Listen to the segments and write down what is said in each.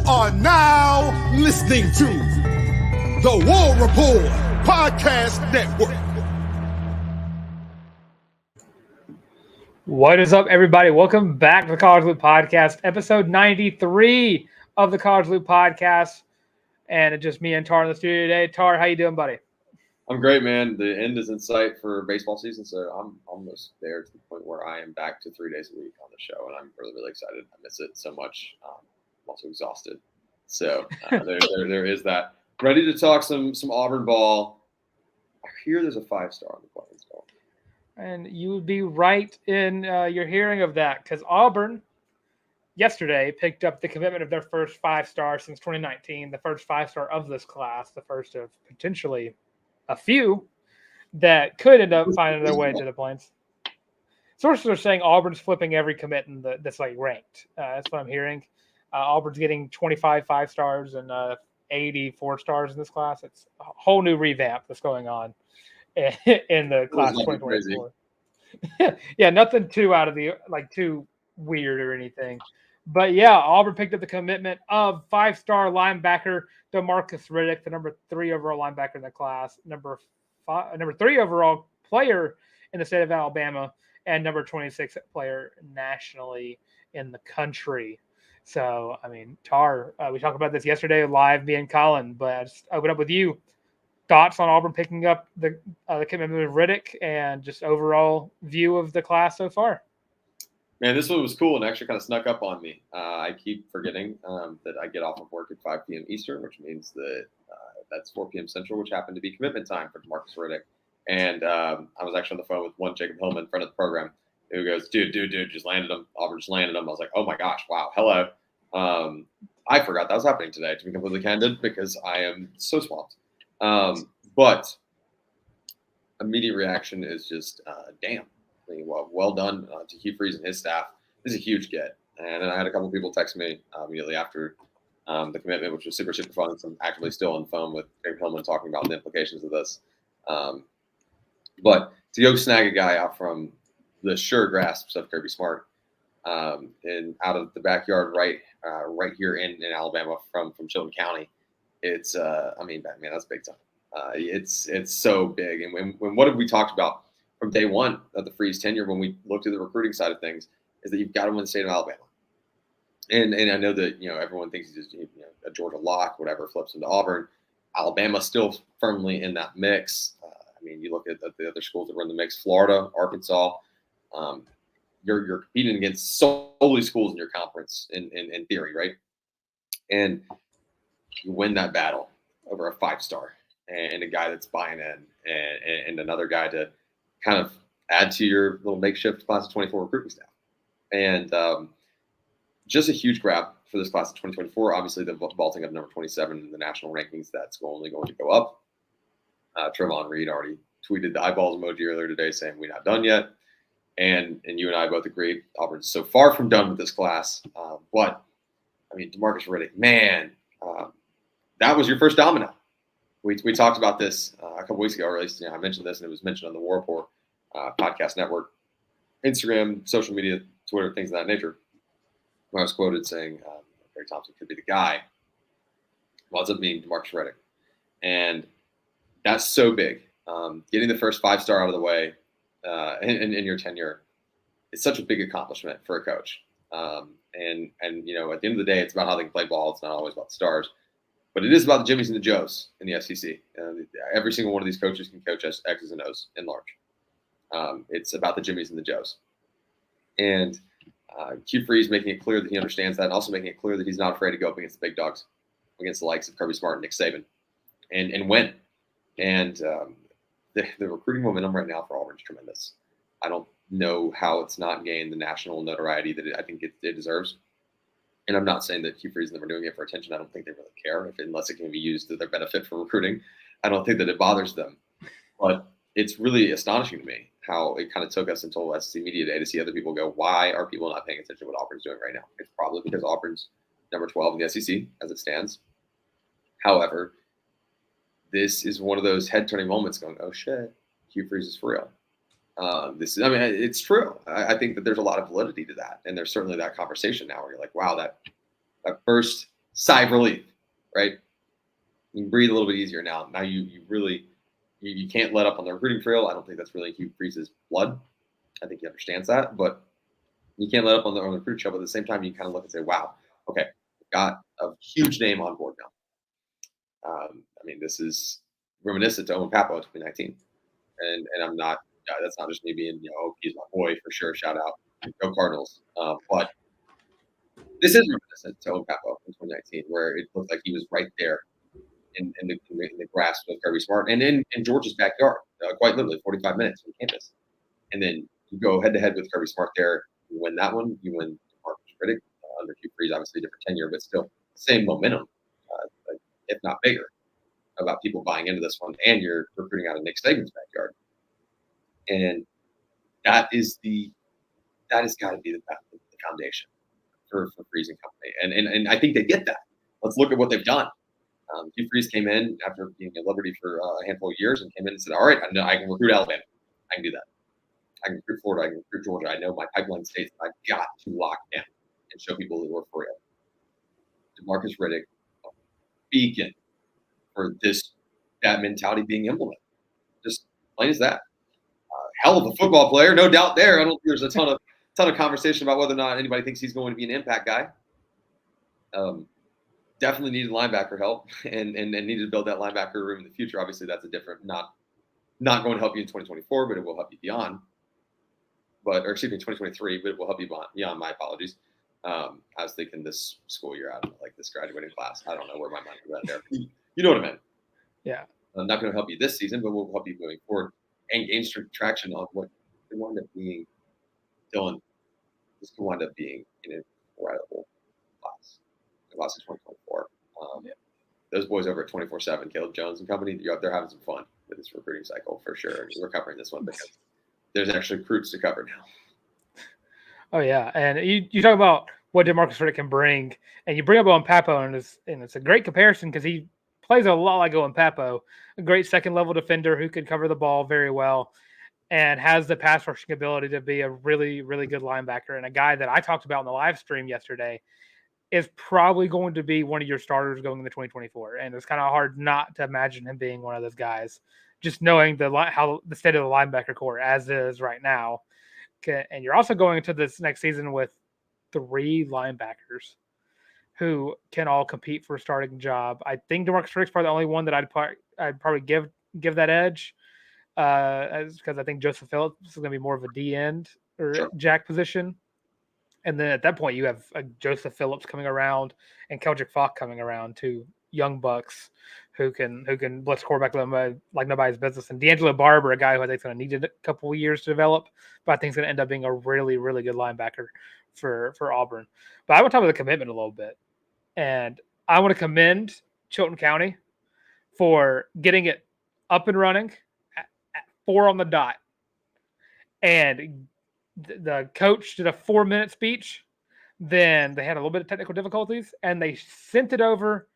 are now listening to the War Report Podcast Network. What is up, everybody? Welcome back to the College Loop Podcast, episode 93 of the College Loop Podcast. And it's just me and Tarr in the studio today. Tarr, how you doing, buddy? I'm great, man. The end is in sight for baseball season, so I'm almost there to the point where I am back to 3 days a week on the show, and I'm really, really excited. I miss it so much. I'm also exhausted. So there is that. Ready to talk some Auburn ball. I hear there's a 5-star on the Plains ball. And you would be right in your hearing of that, because Auburn yesterday picked up the commitment of their first 5-star since 2019, the first 5-star of this class, the first of potentially a few that could end up finding their way to the Plains. Sources are saying Auburn's flipping every commit that's like ranked. That's what I'm hearing. Auburn's getting 25 5-stars and 80 4-stars in this class. It's a whole new revamp that's going on in the class of 2024. Yeah, nothing too out of the too weird or anything. But yeah, Auburn picked up the commitment of 5-star linebacker Demarcus Riddick, the number 3 overall linebacker in the class, number 3 overall player in the state of Alabama, and number 26 player nationally in the country. So, I mean, Tarr, we talked about this yesterday live, me and Colin, but I just open up with you. Thoughts on Auburn picking up the commitment of Riddick and just overall view of the class so far? Man, this one was cool and actually kind of snuck up on me. I keep forgetting that I get off of work at 5 p.m. Eastern, which means that that's 4 p.m. Central, which happened to be commitment time for Demarcus Riddick. And I was actually on the phone with one Jacob Hillman, friend of the program, who goes, dude, just landed him. Auburn just landed him. I was like, oh my gosh, wow, hello. I forgot that was happening today, to be completely candid, because I am so swamped. But immediate reaction is just, damn. I mean, well done to Hugh Freeze and his staff. This is a huge get. And then I had a couple of people text me immediately after the commitment, which was super, super fun. So I'm actively still on the phone with Greg Hillman talking about the implications of this. But to go snag a guy out from the sure grasps of Kirby Smart and out of the backyard right here in Alabama from Chilton County, it's man, that's big time. It's so big. And when what have we talked about from day one of the Freeze tenure when we looked at the recruiting side of things is that you've got to win the state of Alabama. And I know that, everyone thinks he's just, a Georgia lock, whatever, flips into Auburn. Alabama's still firmly in that mix. You look at the other schools that were in the mix, Florida, Arkansas. You're competing against solely schools in your conference in theory, right? And you win that battle over a 5-star and a guy that's buying in and another guy to kind of add to your little makeshift class of 24 recruiting staff. And just a huge grab for this class of 2024. Obviously, the vaulting of number 27 in the national rankings, that's only going to go up. Trevon Reed already tweeted the eyeballs emoji earlier today saying we're not done yet. And you and I both agree Auburn's so far from done with this class. But, Demarcus Riddick, man, that was your first domino. We talked about this a couple weeks ago, or at least I mentioned this, and it was mentioned on the War Report podcast network, Instagram, social media, Twitter, things of that nature. When I was quoted saying Perry Thompson could be the guy, winds up being Demarcus Riddick. And that's so big. Getting the first 5-star out of the way in your tenure is such a big accomplishment for a coach. And at the end of the day, it's about how they can play ball. It's not always about the stars. But it is about the Jimmies and the Joes in the SEC. Every single one of these coaches can coach X's and O's in large. It's about the Jimmies and the Joes. And Hugh Freeze making it clear that he understands that and also making it clear that he's not afraid to go up against the big dogs, against the likes of Kirby Smart and Nick Saban, and win. And the recruiting momentum right now for Auburn is tremendous. I don't know how it's not gained the national notoriety that I think it deserves. And I'm not saying that Hugh Freeze and them are doing it for attention. I don't think they really care, unless it can be used to their benefit for recruiting. I don't think that it bothers them. But it's really astonishing to me how it kind of took us until SEC Media Day to see other people go, why are people not paying attention to what Auburn's doing right now? It's probably because Auburn's number 12 in the SEC as it stands. However, this is one of those head-turning moments going, oh, shit, Hugh Freeze is for real. It's true. I think that there's a lot of validity to that. And there's certainly that conversation now where you're like, wow, that first sigh of relief, right? You can breathe a little bit easier now. Now you really you can't let up on the recruiting trail. I don't think that's really Hugh Freeze's blood. I think he understands that, but you can't let up on the recruiting trail. But at the same time, you kind of look and say, "Wow, okay, we've got a huge name on board now." I mean, this is reminiscent to Owen Pappo in 2019, and I'm not. That's not just me being, he's my boy for sure. Shout out, go Cardinals. But this is reminiscent to Owen Pappo in 2019, where it looked like he was right there in the grasp of Kirby Smart and in Georgia's backyard, quite literally 45 minutes from campus. And then you go head to head with Kirby Smart there. You win that one. You win Demarcus Riddick under Hugh Freeze, obviously different tenure, but still same momentum, if not bigger, about people buying into this one. And you're recruiting out of Nick Saban's backyard. And that has got to be the foundation for Freeze and company. And I think they get that. Let's look at what they've done. Hugh Freeze came in after being at Liberty for a handful of years and came in and said, all right, I know I can recruit Alabama. I can do that. I can recruit Florida. I can recruit Georgia. I know my pipeline states that I've got to lock down and show people that we're for real. Demarcus Riddick, a beacon for that mentality being implemented. Just plain as that. Hell of a football player, no doubt there. I don't think there's a ton of conversation about whether or not anybody thinks he's going to be an impact guy. Definitely needed linebacker help and needed to build that linebacker room in the future. Obviously, that's a different, not going to help you in 2024, but it will help you beyond. Or excuse me, 2023, but it will help you beyond. My apologies. I was thinking this school year out of like this graduating class. I don't know where my mind was at there. You know what I meant? Yeah. I'm not going to help you this season, but we'll help you moving forward and gain traction on what could wind up being. Dylan, this could wind up being an incredible class of 2024. Those boys over at 24/7, Caleb Jones and company, they're having some fun with this recruiting cycle for sure. We're covering this one because there's actually recruits to cover now. Oh yeah, and you talk about what Demarcus Riddick can bring, and you bring up Owen Pappo, and it's a great comparison because he plays a lot like Owen Pappo, a great second level defender who can cover the ball very well, and has the pass rushing ability to be a really, really good linebacker, and a guy that I talked about in the live stream yesterday is probably going to be one of your starters going into 2024, and it's kind of hard not to imagine him being one of those guys, just knowing how the state of the linebacker core as is right now. And you're also going into this next season with 3 linebackers who can all compete for a starting job. I think Demarcus Riddick's probably the only one that I'd probably give that edge, because I think Joseph Phillips is going to be more of a D end or Sure. jack position. And then at that point, you have Joseph Phillips coming around and Keldrick Falk coming around, 2 young bucks who can blitz quarterback like nobody's business. And D'Angelo Barber, a guy who I think is going to need a couple of years to develop, but I think is going to end up being a really, really good linebacker for Auburn. But I want to talk about the commitment a little bit. And I want to commend Chilton County for getting it up and running at 4 on the dot. And the coach did a 4-minute speech. Then they had a little bit of technical difficulties, and they sent it over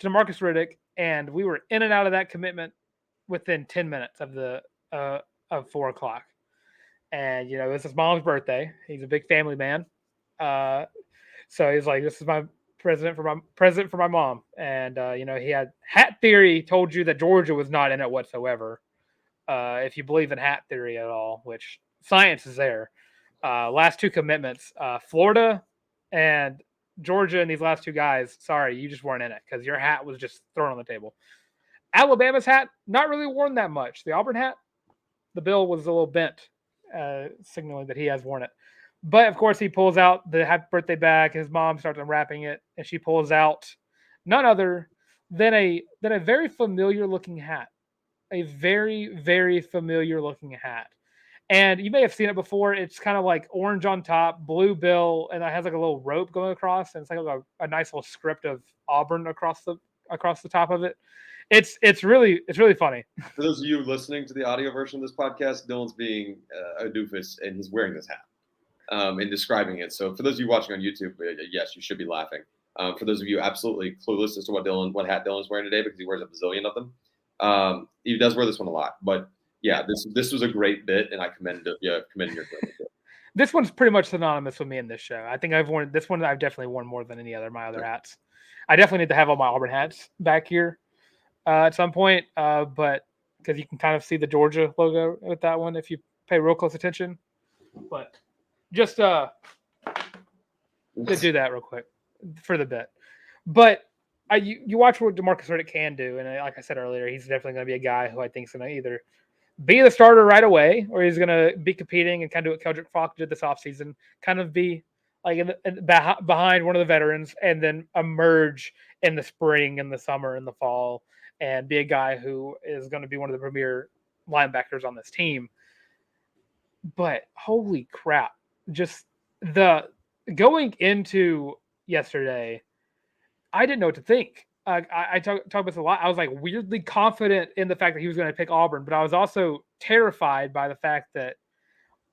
to Demarcus Riddick, and we were in and out of that commitment within 10 minutes of 4 o'clock. And it was his mom's birthday. He's a big family man, so he's like, "This is my present for my mom." And he had hat theory told you that Georgia was not in it whatsoever. If you believe in hat theory at all, which science is there. Last 2 commitments, Florida and Georgia, and these last 2 guys, sorry, you just weren't in it because your hat was just thrown on the table. Alabama's hat, not really worn that much. The Auburn hat, the bill was a little bent, signaling that he has worn it. But, of course, he pulls out the happy birthday bag. His mom starts unwrapping it, and she pulls out none other than a very familiar-looking hat. A very, very familiar-looking hat. And you may have seen it before. It's kind of like orange on top, blue bill, and it has like a little rope going across, and it's like a nice little script of Auburn across the top of it. It's really funny. For those of you listening to the audio version of this podcast, Dylan's being a doofus, and he's wearing this hat and describing it. So for those of you watching on YouTube, yes, you should be laughing. For those of you absolutely clueless as to what hat Dylan's wearing today, because he wears a bazillion of them, he does wear this one a lot, but. Yeah, this was a great bit, and I commend your commitment. This one's pretty much synonymous with me in this show. I think I've worn this one. I've definitely worn more than any other my other hats. I definitely need to have all my Auburn hats back here at some point, but because you can kind of see the Georgia logo with that one if you pay real close attention. But just to do that real quick for the bit. But you watch what Demarcus Riddick can do, and like I said earlier, he's definitely going to be a guy who I think is going to either be the starter right away, or he's going to be competing and kind of do what Keldrick Falk did this offseason, kind of be like behind one of the veterans, and then emerge in the spring and the summer and the fall, and be a guy who is going to be one of the premier linebackers on this team. But holy crap, just the going into yesterday, I didn't know what to think. I talked about this a lot. I was like weirdly confident in the fact that he was going to pick Auburn, but I was also terrified by the fact that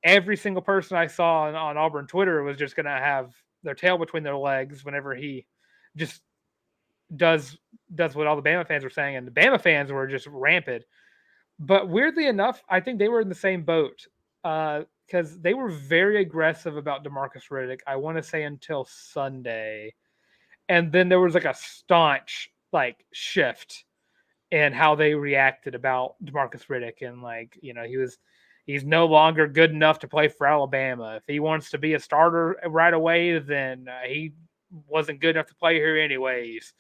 every single person I saw on Auburn Twitter was just going to have their tail between their legs whenever he just does what all the Bama fans were saying, and the Bama fans were just rampant. But weirdly enough, I think they were in the same boat because they were very aggressive about Demarcus Riddick. I want to say until Sunday. And then there was like a staunch like shift in how they reacted about Demarcus Riddick, and like he's no longer good enough to play for Alabama. If he wants to be a starter right away, then he wasn't good enough to play here anyways.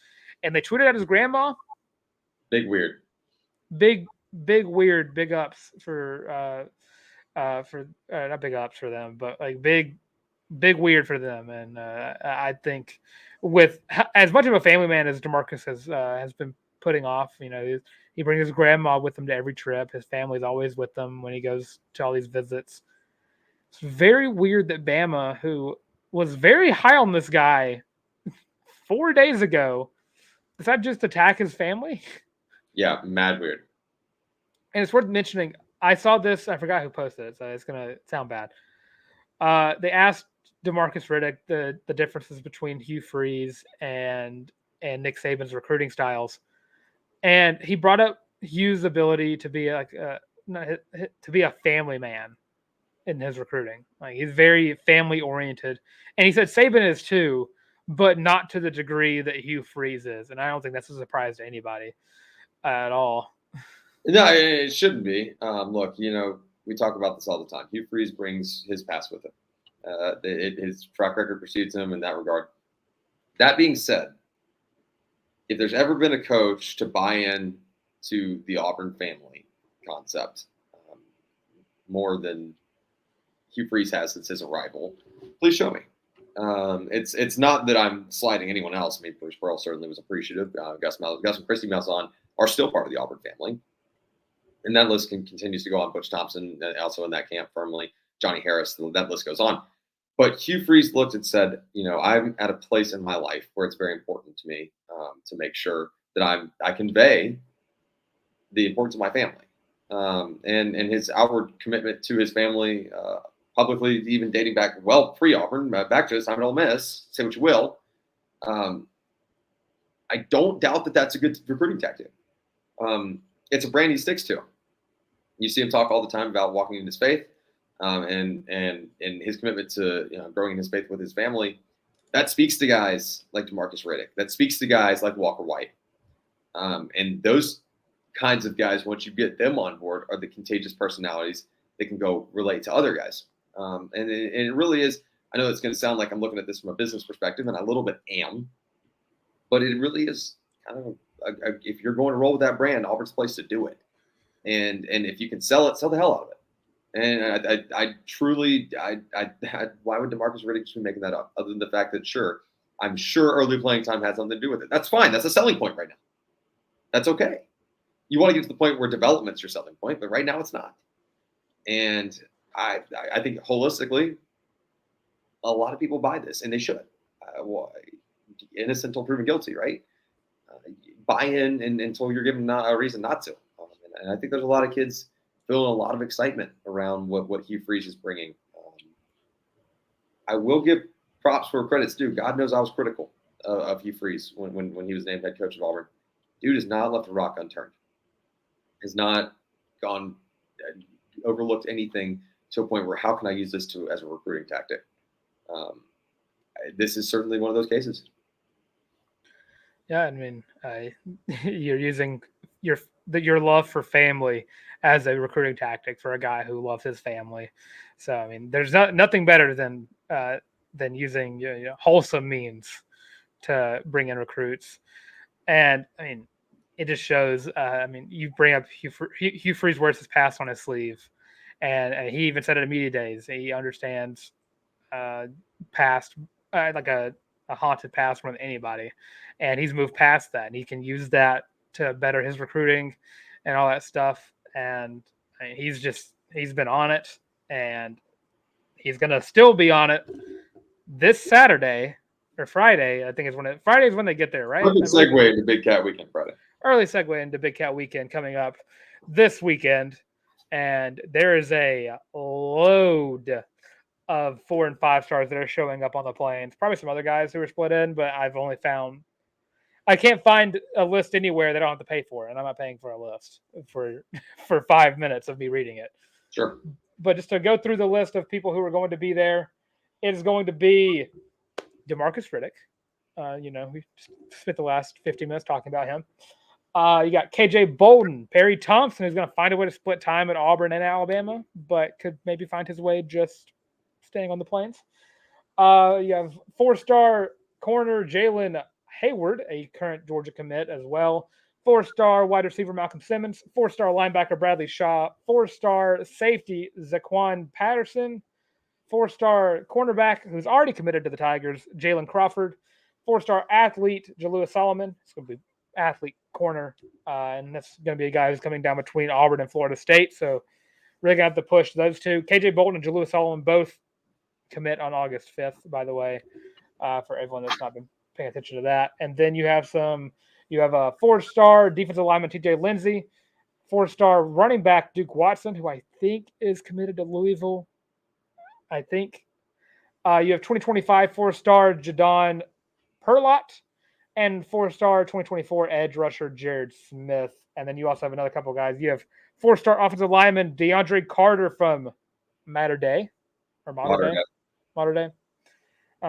And they tweeted at his grandma. Big weird. Big weird. Big ups for not big ups for them, but like big weird for them. And I think with as much of a family man as Demarcus has been putting off, he brings his grandma with him to every trip. His family's always with them when he goes to all these visits. It's very weird that Bama, who was very high on this guy 4 days ago, decided just to attack his family. Yeah, mad weird. And it's worth mentioning, I saw this, I forgot who posted it, so it's going to sound bad. They asked Demarcus Riddick the differences between Hugh Freeze and Nick Saban's recruiting styles, and he brought up Hugh's ability to be to be a family man in his recruiting. Like he's very family oriented, and he said Saban is too, but not to the degree that Hugh Freeze is. And I don't think that's a surprise to anybody at all. No, it shouldn't be. Look, we talk about this all the time. Hugh Freeze brings his past with him. His track record precedes him in that regard. That being said, if there's ever been a coach to buy in to the Auburn family concept more than Hugh Freeze has since his arrival, please show me. It's not that I'm sliding anyone else. I mean, Bruce Pearl certainly was appreciative. Gus and Christy Malzahn are still part of the Auburn family. And that list continues to go on. Butch Thompson, also in that camp firmly. Johnny Harris, that list goes on. But Hugh Freeze looked and said, I'm at a place in my life where it's very important to me to make sure that I convey the importance of my family. And his outward commitment to his family publicly, even dating back well pre-Auburn, back to his time at Ole Miss, say what you will. I don't doubt that that's a good recruiting tactic. It's a brand he sticks to. You see him talk all the time about walking in his faith and his commitment to growing in his faith with his family. That speaks to guys like Demarcus Riddick. That speaks to guys like Walker White. And those kinds of guys, once you get them on board, are the contagious personalities that can go relate to other guys. And it really is. I know it's going to sound like I'm looking at this from a business perspective, and I a little bit am. But it really is kind of if you're going to roll with that brand, Auburn's the place to do it. And if you can sell it, sell the hell out of it. And I truly, why would Demarcus Riddick just be making that up? Other than the fact that, I'm sure early playing time had something to do with it. That's fine. That's a selling point right now. That's okay. You want to get to the point where development's your selling point, but right now it's not. And I think holistically, a lot of people buy this, and they should. Innocent until proven guilty, right? Buy in until you're given a reason not to. And I think there's a lot of kids feeling a lot of excitement around what Hugh Freeze is bringing. I will give props where credit's due. God knows I was critical of Hugh Freeze when he was named head coach of Auburn. Dude has not left a rock unturned. Has not gone overlooked anything to a point where how can I use this as a recruiting tactic? This is certainly one of those cases. Yeah, I mean, you're using your love for family as a recruiting tactic for a guy who loves his family. So I mean, there's nothing better than using wholesome means to bring in recruits. And I mean, it just shows. I mean, you bring up Hugh Freeze wears his past on his sleeve, and he even said it at media days. He understands past, like a haunted past more than anybody, and he's moved past that, and he can use that to better his recruiting and all that stuff. And I mean, he's been on it, and he's gonna still be on it this Saturday or Friday. I think is Friday is when they get there, right? Perfect segue into Big Cat Weekend Friday. Early segue into Big Cat Weekend coming up this weekend, and there is a load of 4 and 5 stars that are showing up on the planes. Probably some other guys who are split in, but I can't find a list anywhere that I don't have to pay for, and I'm not paying for a list for 5 minutes of me reading it. Sure. But just to go through the list of people who are going to be there, it is going to be Demarcus Riddick. We spent the last 50 minutes talking about him. You got KJ Bolden, Perry Thompson, who's going to find a way to split time at Auburn and Alabama, but could maybe find his way just staying on the plains. You have 4-star corner Jalen Hayward, a current Georgia commit as well. 4-star wide receiver Malcolm Simmons. 4-star linebacker Bradley Shaw. 4-star safety Zaquan Patterson. 4-star cornerback who's already committed to the Tigers, Jalen Crawford. 4-star athlete Jalua Solomon. It's going to be athlete corner, and that's going to be a guy who's coming down between Auburn and Florida State. So really going to have to push those two. KJ Bolton and Jalua Solomon both commit on August 5th, by the way, for everyone that's not been paying attention to that. And then you have a 4-star defensive lineman TJ Lindsey, 4-star running back Duke Watson, who I think is committed to Louisville. I think you have 2025 4-star Jadon Perlott and 4-star 2024 edge rusher Jared Smith. And then you also have another couple of guys. You have 4-star offensive lineman DeAndre Carter from Mater Dei. I'm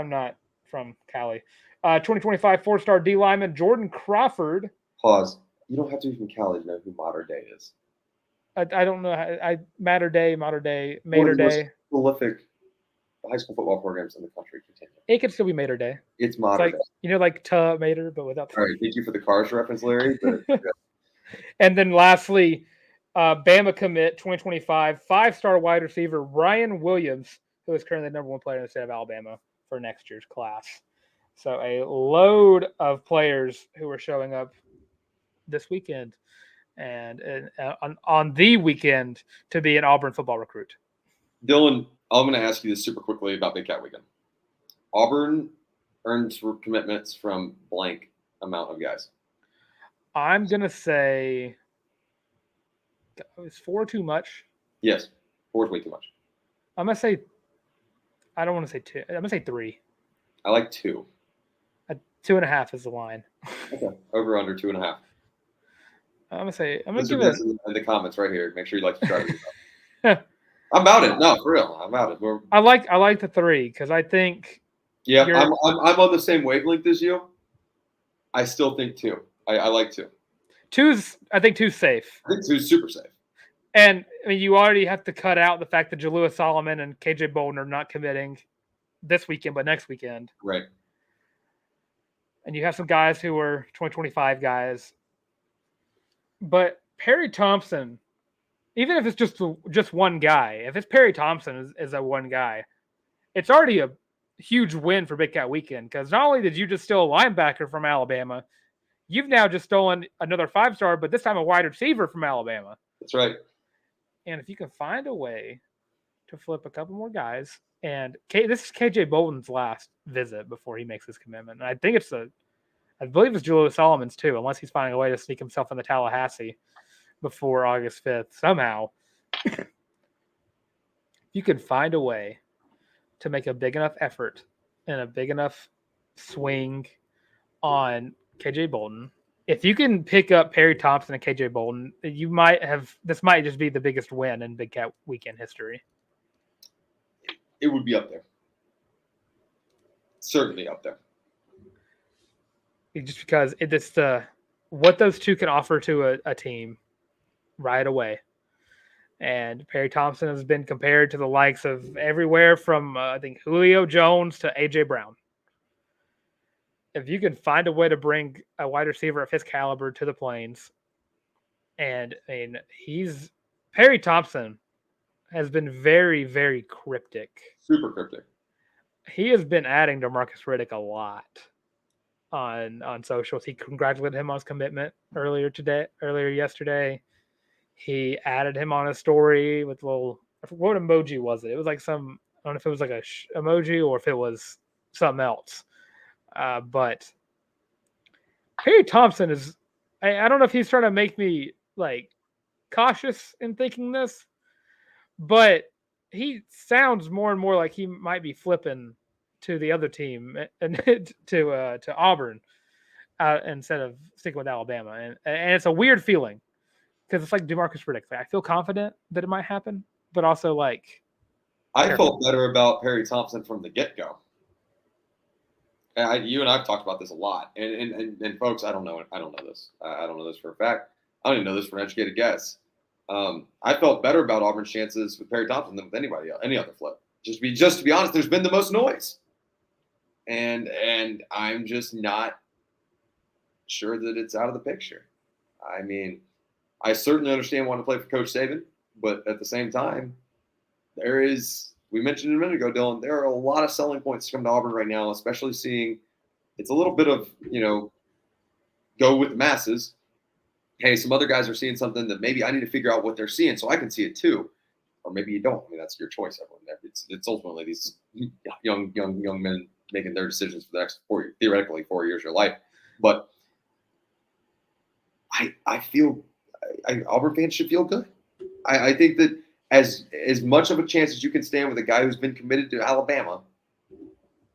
not from Cali. 2025 4-star D lineman Jordan Crawford. Pause. You don't have to be from Cali to know who Mater Dei is. I don't know. Mater Dei. One of the most prolific high school football programs in the country. Continue. It could still be Mater Dei. It's Mater Dei. Like Mater, but without. All right. Thank you for the Cars reference, Larry. But, And then lastly, Bama commit 2025 5-star wide receiver Ryan Williams, who is currently the number 1 player in the state of Alabama for next year's class. So a load of players who are showing up this weekend and on the weekend to be an Auburn football recruit. Dylan, I'm going to ask you this super quickly about Big Cat Weekend. Auburn earns commitments from blank amount of guys. I'm going to say, is 4 too much? Yes, 4 is way too much. I'm going to say, I don't want to say 2. I'm going to say 3. I like 2. 2.5 is the line. Okay. Over under 2.5. I'm going to give it in the comments right here. Make sure you like subscribe. I'm about it. No, for real. I'm about it. I like the 3 because I think. Yeah, I'm on the same wavelength as you. I still think 2. I like 2. 2's safe. I think 2's super safe. And I mean, you already have to cut out the fact that Jalua Solomon and KJ Bolden are not committing this weekend, but next weekend. Right. And you have some guys who are 2025 guys. But Perry Thompson, even if it's just one guy, if it's Perry Thompson is that one guy, it's already a huge win for Big Cat Weekend because not only did you just steal a linebacker from Alabama, you've now just stolen another 5-star, but this time a wide receiver from Alabama. That's right. And if you can find a way to flip a couple more guys, and this is KJ Bolden's last visit before he makes his commitment. And I think I believe it's Jalua Solomon's too, unless he's finding a way to sneak himself in the Tallahassee before August 5th. Somehow, you can find a way to make a big enough effort and a big enough swing on KJ Bolden. If you can pick up Perry Thompson and KJ Bolden, this might just be the biggest win in Big Cat Weekend history. It would be up there. Certainly up there. just because it's what those two can offer to a team right away. And Perry Thompson has been compared to the likes of everywhere from, I think, Julio Jones to A.J. Brown. If you can find a way to bring a wide receiver of his caliber to the Plains, and I mean, Perry Thompson has been very, very cryptic. Super cryptic. He has been adding Demarcus Riddick a lot on socials. He congratulated him on his commitment earlier yesterday. He added him on a story with what emoji was it? It was like I don't know if it was like a emoji or if it was something else. But Perry Thompson is, I don't know if he's trying to make me like cautious in thinking this, but he sounds more and more like he might be flipping to the other team and to Auburn instead of sticking with Alabama. And it's a weird feeling. Because it's like Demarcus Riddick. Like, I feel confident that it might happen, but also like I felt better about Perry Thompson from the get-go. You and I've talked about this a lot, and folks, I don't know this. I don't know this for a fact. I don't even know this for an educated guess. I felt better about Auburn's chances with Perry Thompson than with anybody else, any other flip. Just to be honest, there's been the most noise, and I'm just not sure that it's out of the picture. I mean, I certainly understand wanting to play for Coach Saban, but at the same time, we mentioned a minute ago, Dylan, there are a lot of selling points to come to Auburn right now, especially seeing it's a little bit of, go with the masses. Hey, some other guys are seeing something that maybe I need to figure out what they're seeing so I can see it too. Or maybe you don't. I mean, that's your choice, everyone. It's ultimately these young men making their decisions for the next theoretically 4 years of your life. But I feel Auburn fans should feel good. I think that as much of a chance as you can stand with a guy who's been committed to Alabama, I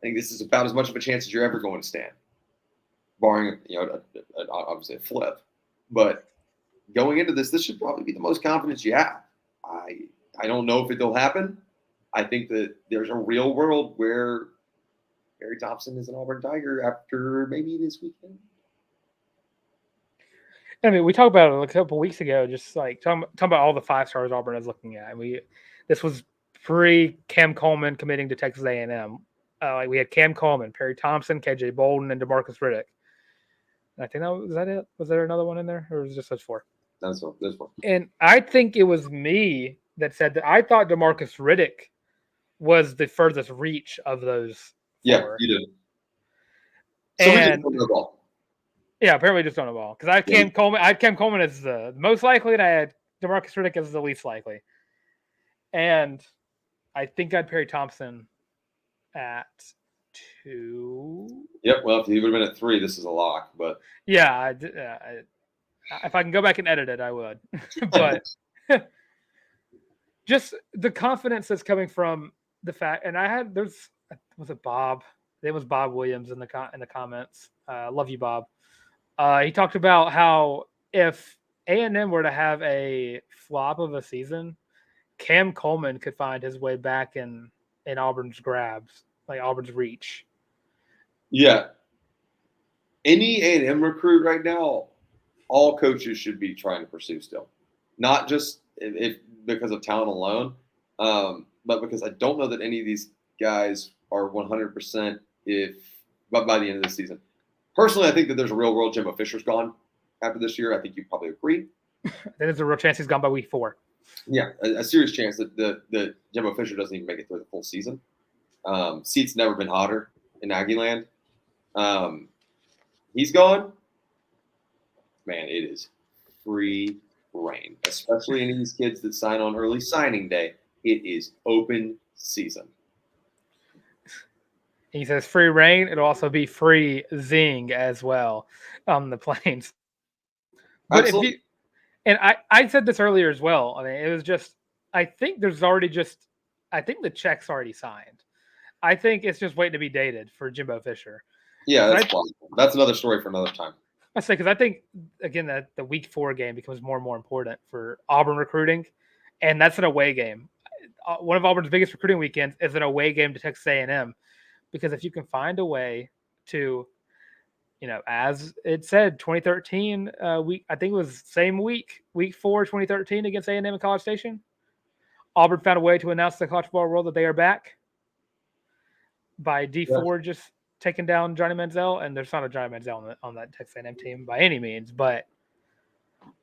think this is about as much of a chance as you're ever going to stand, barring obviously a flip. But going into this should probably be the most confidence you have. I don't know if it'll happen. I think that there's a real world where Perry Thompson is an Auburn Tiger after maybe this weekend. I mean, we talked about it a couple weeks ago, just like talking about all the 5 stars Auburn is looking at. This was pre Cam Coleman committing to Texas A&M. We had Cam Coleman, Perry Thompson, KJ Bolden, and Demarcus Riddick. And I think was that it? Was there another one in there, or was it just those 4? That's one. There's one. And I think it was me that said that I thought Demarcus Riddick was the furthest reach of those 4. Yeah, you did. And yeah, apparently just don't know ball. Because I had Cam Coleman as the most likely, and I had Demarcus Riddick as the least likely. And I think I had Perry Thompson at 2. Yep. Well, if he would have been at 3, this is a lock. But yeah, if I can go back and edit it, I would. But just the confidence that's coming from the fact, and was it Bob? It was Bob Williams in the comments. Love you, Bob. He talked about how if A&M were to have a flop of a season, Cam Coleman could find his way back in Auburn's grabs, like Auburn's reach. Yeah. Any A&M recruit right now, all coaches should be trying to pursue still. Not just if because of talent alone, but because I don't know that any of these guys are 100% but by the end of the season. Personally, I think that there's a real world Jimbo Fisher's gone after this year. I think you probably agree. There's a real chance he's gone by week 4. Yeah, a serious chance that Jimbo Fisher doesn't even make it through the full season. Seat's never been hotter in Aggieland. He's gone. Man, it is free reign, especially any of these kids that sign on early signing day. It is open season. He says free reign. It'll also be free zing as well on the Plains. But Absolutely. I said this earlier as well. I mean, it was just, I think the check's already signed. I think it's just waiting to be dated for Jimbo Fisher. Yeah, that's plausible. That's another story for another time. I say, because I think, again, that the week 4 game becomes more and more important for Auburn recruiting, and that's an away game. One of Auburn's biggest recruiting weekends is an away game to Texas A&M, because if you can find a way to as it said, 2013 week, I think it was same week 4, 2013 against A&M in College Station. Auburn found a way to announce to the college football world that they are back by D4 just taking down Johnny Manziel, and there's not a Johnny Manziel on that Texas A&M team by any means, but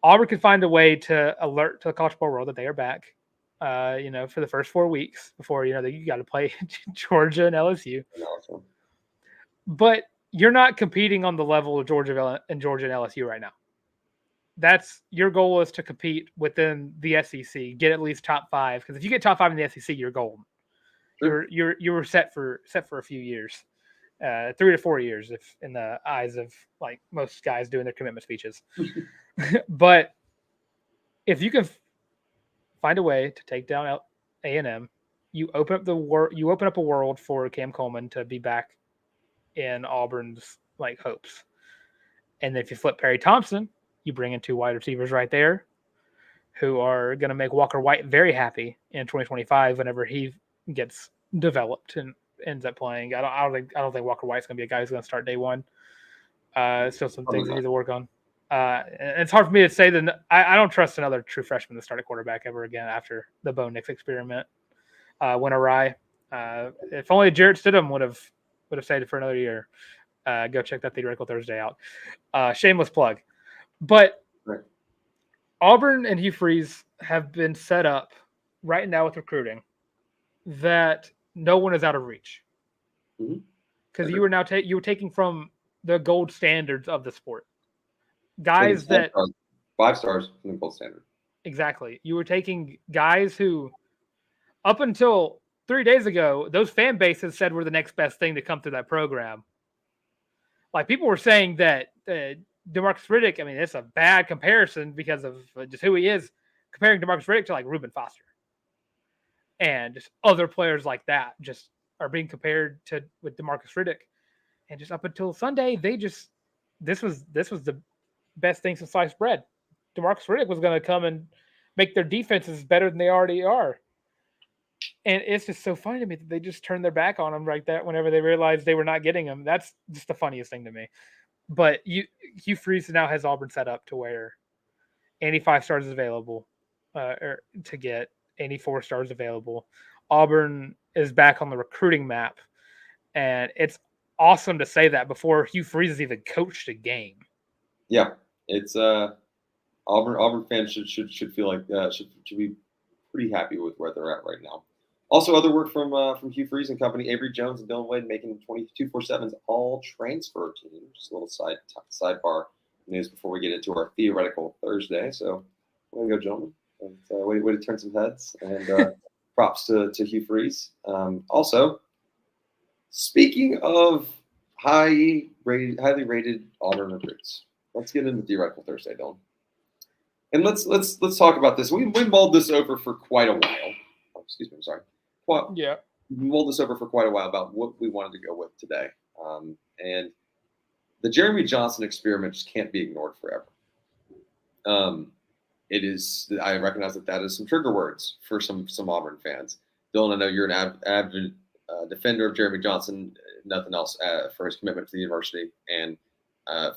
Auburn could find a way to alert to the college football world that they are back. For the first 4 weeks before you got to play Georgia and LSU. Awesome. But you're not competing on the level of Georgia and LSU right now. That's your goal is to compete within the SEC, get at least top 5. Because if you get top 5 in the SEC, you're golden. Sure. You're set for a few years, 3 to 4 years, if in the eyes of like most guys doing their commitment speeches. But if you can find a way to take down A&M, you open up a world for Cam Coleman to be back in Auburn's like hopes. And if you flip Perry Thompson, you bring in 2 wide receivers right there who are going to make Walker White very happy in 2025 whenever he gets developed and ends up playing. I don't think Walker White's going to be a guy who's going to start day one. Still some things he needs to work on. And it's hard for me to say that I don't trust another true freshman to start at quarterback ever again after the Bo Nix experiment went awry. If only Jarrett Stidham would have stayed for another year. Go check that Theoretical Thursday out. Shameless plug. But right. Auburn and Hugh Freeze have been set up right now with recruiting that no one is out of reach. Because you were taking from the gold standards of the sport. Guys that 5 stars from the gold standard. Exactly. You were taking guys who, up until 3 days ago, those fan bases said were the next best thing to come through that program. Like people were saying that Demarcus Riddick, I mean, it's a bad comparison because of just who he is, comparing Demarcus Riddick to like Reuben Foster. And just other players like that just are being compared with Demarcus Riddick. And just up until Sunday, this was the best thing since sliced bread. Demarcus Riddick was going to come and make their defenses better than they already are. And it's just so funny to me that they just turned their back on him like that whenever they realized they were not getting him. That's just the funniest thing to me. But Hugh Freeze now has Auburn set up to where any 5 stars is available or to get, any 4 stars available. Auburn is back on the recruiting map. And it's awesome to say that before Hugh Freeze has even coached a game. Yeah, it's Auburn fans should feel like should be pretty happy with where they're at right now. Also, other work from Hugh Freeze and company, Avery Jones and Dylan Wade making 2247's all transfer team. Just a little sidebar news before we get into our Theoretical Thursday. So, way to go, gentlemen. And, way to turn some heads. And props to Hugh Freeze. Also, speaking of highly rated Auburn recruits, let's get into Theoretical Thursday, Dylan. And let's talk about this. We mulled this over for quite a while. Oh, excuse me, I'm sorry. Well, yeah, we mulled this over for quite a while about what we wanted to go with today. And the Jeremy Johnson experiment just can't be ignored forever. It is. I recognize that is some trigger words for some Auburn fans. Dylan, I know you're an avid defender of Jeremy Johnson. Nothing else for his commitment to the university and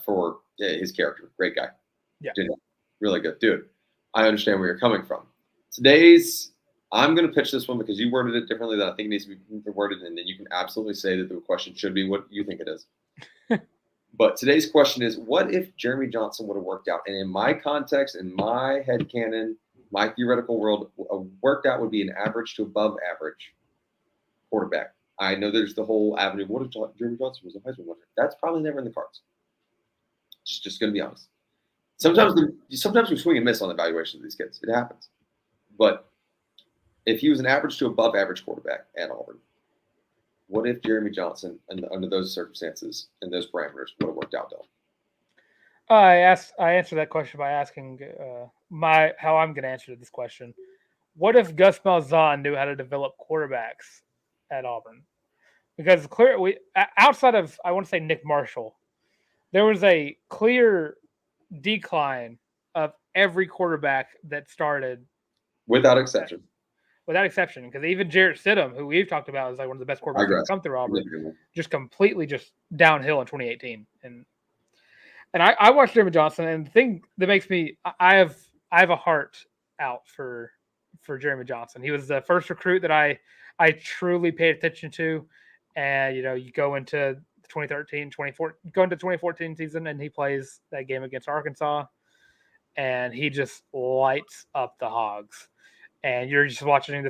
for his character. Great guy. Yeah. Really good. Dude, I understand where you're coming from. I'm going to pitch this one because you worded it differently than I think it needs to be worded, and then you can absolutely say that the question should be what you think it is. But today's question is, what if Jeremy Johnson would have worked out? And in my context, in my headcanon, my theoretical world, a worked out would be an average to above average quarterback. I know there's the whole avenue. What if Jeremy Johnson was a Heisman winner? That's probably never in the cards. Just going to be honest. Sometimes we swing and miss on the evaluation of these kids. It happens. But if he was an average to above average quarterback at Auburn, what if Jeremy Johnson, under those circumstances and those parameters, would have worked out, though? I answered that question by asking how I'm going to answer this question. What if Gus Malzahn knew how to develop quarterbacks at Auburn? Because clearly, outside of, I want to say, Nick Marshall, there was a clear decline of every quarterback that started. Without exception. Because even Jarrett Stidham, who we've talked about as like one of the best quarterbacks to come through Auburn, just completely just downhill in 2018. And And I watched Jeremy Johnson, and the thing that makes me I have a heart out for Jeremy Johnson. He was the first recruit that I truly paid attention to, and you go into 2014 season, and he plays that game against Arkansas, and he just lights up the Hogs. And you're just watching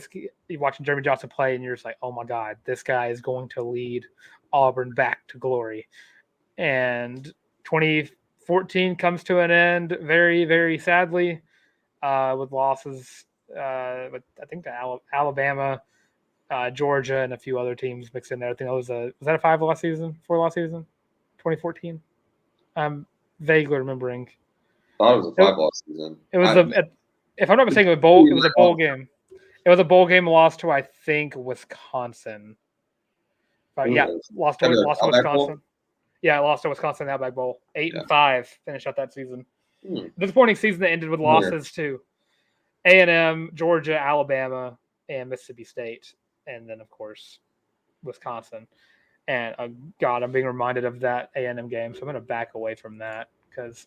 Jeremy Johnson play, and you're just like, oh my God, this guy is going to lead Auburn back to glory. And 2014 comes to an end very, very sadly with losses. But I think to Alabama, Georgia, and a few other teams mixed in there. I think that was that a 4-loss season, 2014? I'm vaguely remembering. I thought it was a 5-loss season. It was if I'm not mistaken, it was a bowl game. It was a bowl game loss to, I think, Wisconsin. But yeah, lost to Wisconsin. Bowl? Yeah, lost to Wisconsin in the Outback Bowl. 8-5 finished out that season. Disappointing season that ended with losses to A&M, Georgia, Alabama, and Mississippi State, and then of course Wisconsin. And God, I'm being reminded of that A&M game, so I'm going to back away from that because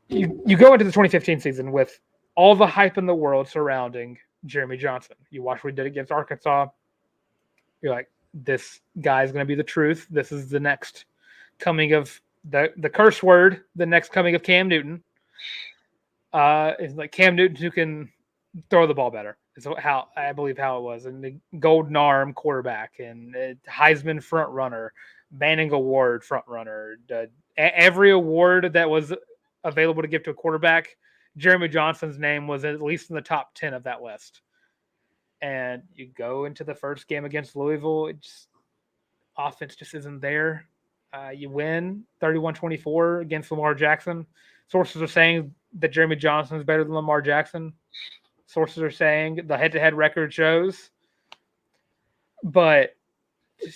you go into the 2015 season with all the hype in the world surrounding Jeremy Johnson. You watch what he did against Arkansas. You're like, this guy's going to be the truth. This is the next coming of the curse word, the next coming of Cam Newton. It's like Cam Newton who can throw the ball better. Is how I believe how it was. And the golden arm quarterback and Heisman front runner, Manning Award front runner. Every award that was available to give to a quarterback, Jeremy Johnson's name was at least in the top 10 of that list. And you go into the first game against Louisville, offense just isn't there. You win 31-24 against Lamar Jackson. Sources are saying that Jeremy Johnson is better than Lamar Jackson. Sources are saying the head-to-head record shows. But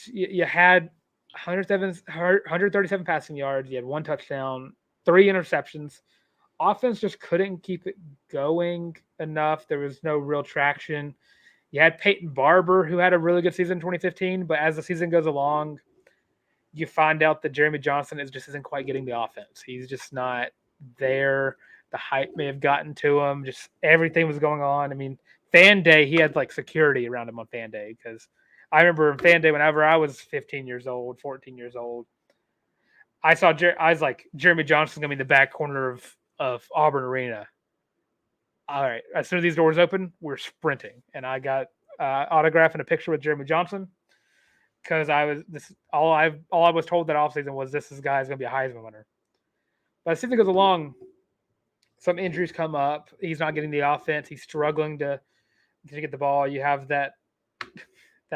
you had 137 passing yards. You had 1 touchdown, 3 interceptions. Offense just couldn't keep it going enough. There was no real traction. You had Peyton Barber, who had a really good season in 2015, but as the season goes along, you find out that Jeremy Johnson isn't quite getting the offense. He's just not there. The hype may have gotten to him. Just everything was going on. I mean, Fan Day, he had like security around him on Fan Day because I remember Fan Day whenever I was 15 years old, 14 years old, I was like, Jeremy Johnson's going to be in the back corner of Auburn Arena. All right, as soon as these doors open, we're sprinting. And I got autograph and a picture with Jeremy Johnson because all I was told that offseason was this guy's going to be a Heisman winner. But as season goes along, some injuries come up. He's not getting the offense. He's struggling to get the ball. You have that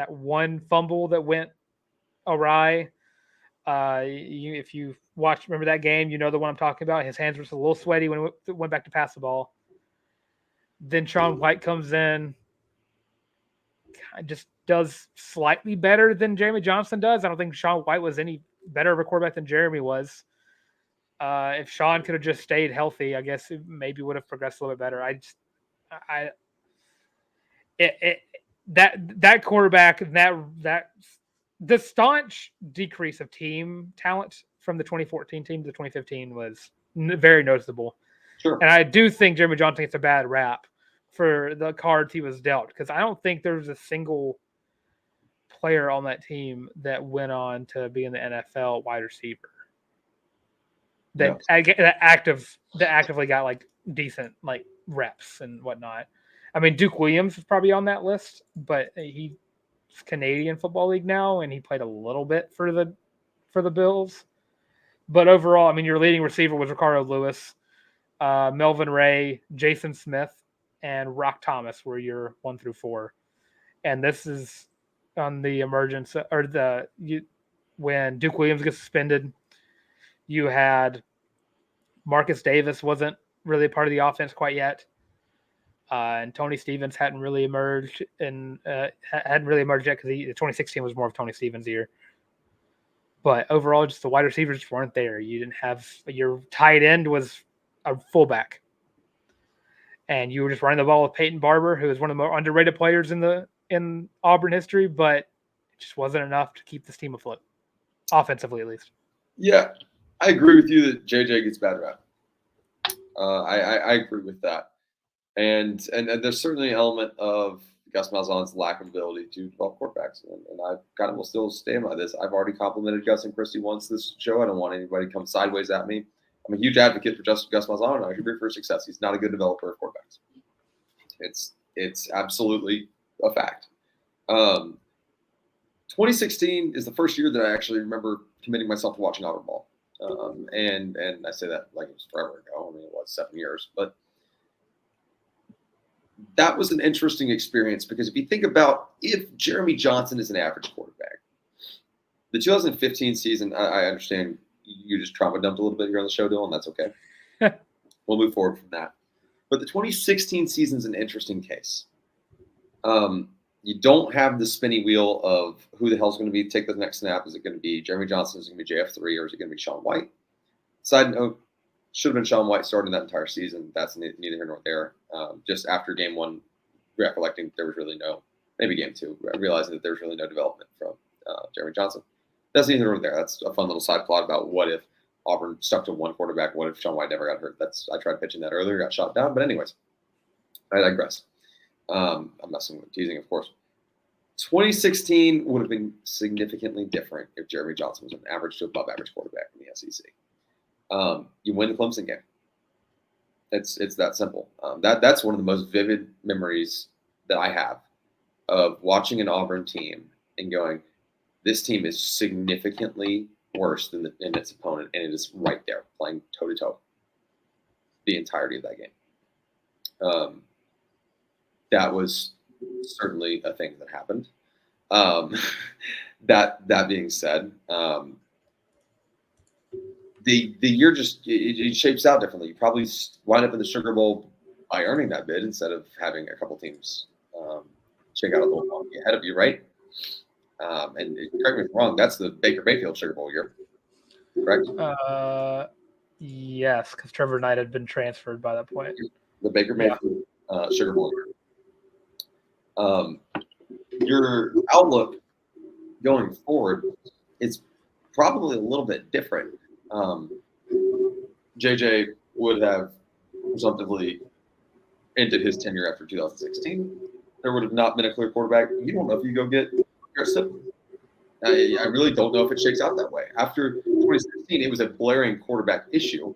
one fumble that went awry. If you remember that game, you know the one I'm talking about. His hands were just a little sweaty when he went back to pass the ball. Then Sean White comes in, just does slightly better than Jeremy Johnson does. I don't think Sean White was any better of a quarterback than Jeremy was. If Sean could have just stayed healthy, I guess it maybe would have progressed a little bit better. That quarterback, the staunch decrease of team talent from the 2014 team to the 2015 was very noticeable. Sure. And I do think Jeremy Johnson gets a bad rap for the cards he was dealt because I don't think there's a single player on that team that went on to be in the NFL wide receiver that actively got like decent like reps and whatnot. I mean, Duke Williams is probably on that list, but he's Canadian Football League now, and he played a little bit for the Bills. But overall, I mean, your leading receiver was Ricardo Lewis, Melvin Ray, Jason Smith, and Rock Thomas were your 1 through 4. And this is on the emergence when Duke Williams gets suspended. You had Marcus Davis wasn't really a part of the offense quite yet. And Tony Stevens hadn't really emerged yet because the 2016 was more of Tony Stevens' year. But overall, just the wide receivers weren't there. You didn't have your tight end was a fullback, and you were just running the ball with Peyton Barber, who is one of the more underrated players in Auburn history, but it just wasn't enough to keep this team afloat, offensively at least. Yeah, I agree with you that JJ gets bad rap. I agree with that. And there's certainly an element of Gus Malzahn's lack of ability to develop quarterbacks. And I kind of will still stand by this. I've already complimented Gus and Christy once this show. I don't want anybody to come sideways at me. I'm a huge advocate for Gus Malzahn, and I agree for success. He's not a good developer of quarterbacks. It's absolutely a fact. 2016 is the first year that I actually remember committing myself to watching Auburn ball. And I say that like it was forever ago. I mean, it was 7 years, but that was an interesting experience because if you think about if Jeremy Johnson is an average quarterback, the 2015 season, I understand you just trauma dumped a little bit here on the show, Dylan. That's okay. We'll move forward from that. But the 2016 season is an interesting case. You don't have the spinny wheel of who the hell's going to be take the next snap. Is it going to be Jeremy Johnson? Is it going to be JF3? Or is it going to be Sean White? Side note, should have been Sean White starting that entire season. That's neither here nor there. Just after game one, recollecting there was really no, maybe game two, realizing that there was really no development from Jeremy Johnson. That's neither nor there. That's a fun little side plot about what if Auburn stuck to one quarterback. What if Sean White never got hurt? I tried pitching that earlier, got shot down. But anyways, I digress. I'm messing with teasing, of course. 2016 would have been significantly different if Jeremy Johnson was an average to above average quarterback in the SEC. You win the Clemson game. It's that simple. That's one of the most vivid memories that I have of watching an Auburn team and going, this team is significantly worse than its opponent, and it is right there playing toe to toe the entirety of that game. That was certainly a thing that happened. That being said, the year just it shapes out differently. You probably wind up in the Sugar Bowl by earning that bid instead of having a couple teams shake out a little monkey ahead of you, right? And correct me if I'm wrong, that's the Baker Mayfield Sugar Bowl year, correct? Yes, because Trevor Knight had been transferred by that point. The Baker Mayfield Sugar Bowl year. Your outlook going forward is probably a little bit different. JJ would have presumptively ended his tenure after 2016. There would have not been a clear quarterback. You don't know if you go get Harrison. I really don't know if it shakes out that way. After 2016, it was a blaring quarterback issue.